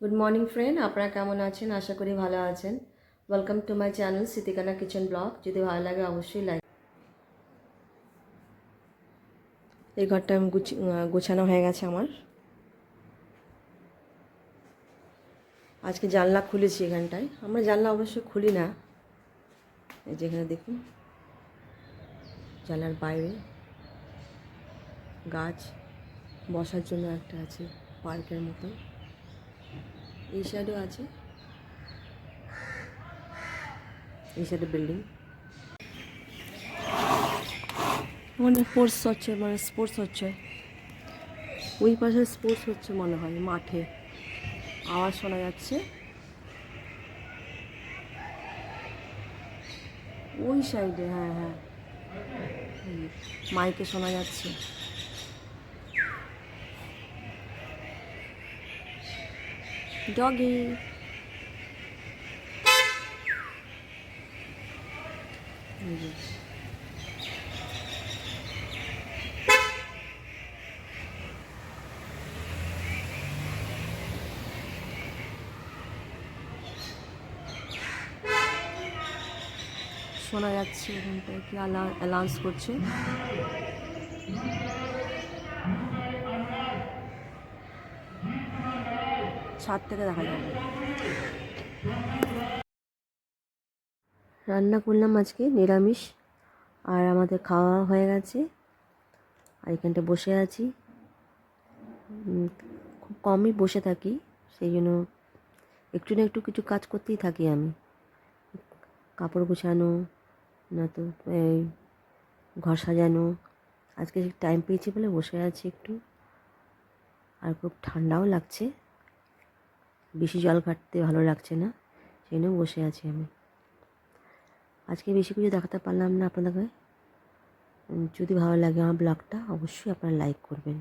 Good morning friend, আপনারা কেমন আছেন? আশা করি ভালো আছেন। Welcome to my channel Sitikana kitchen blog. যদি ভালো লাগে অবশ্যই লাইক। এই ঘরটা আমি গোছানো হয়ে গেছে আমার। আজকে জানলা খুলেছি এখানটায়। আমরা জানলা অবশ্যই খুলি না। এই যেখানে দেখুন, জানলার বাইরে গাছ, বসার জন্য একটা আছে পার্কের মতো। এই সাইডেও আছে, এই সাইডে বিল্ডিং। ওখানে স্পোর্টস হচ্ছে। ওই পাশে স্পোর্টস হচ্ছে মনে হয়, মাঠে আওয়াজ শোনা যাচ্ছে। ওই সাইডে, হ্যাঁ হ্যাঁ, মাইকে শোনা যাচ্ছে। ডগি, শোনা যাচ্ছে এখানটায় কি অ্যালাউন্স করছে। ছাদ থেকে দেখা যাবে। রান্না করলাম আজকে নিরামিষ, আর আমাদের খাওয়া হয়ে গেছে। আর এখানটা বসে আছি। খুব কমই বসে থাকি, সেই জন্য একটু না একটু কিছু কাজ করতেই থাকি আমি। কাপড় গোছানো, না তো এই ঘর সাজানো। আজকে টাইম পেয়েছি বলে বসে আছি একটু। আর খুব ঠান্ডাও লাগছে, বেশি জল ঘাটতে ভালো লাগছে না, সেই জন্য বসে আছি আমি। আজকে বেশি কিছু দেখাতে পারলাম না আপনাদেরকে। যদি ভালো লাগে আমার ব্লগটা, অবশ্যই আপনারা লাইক করবেন।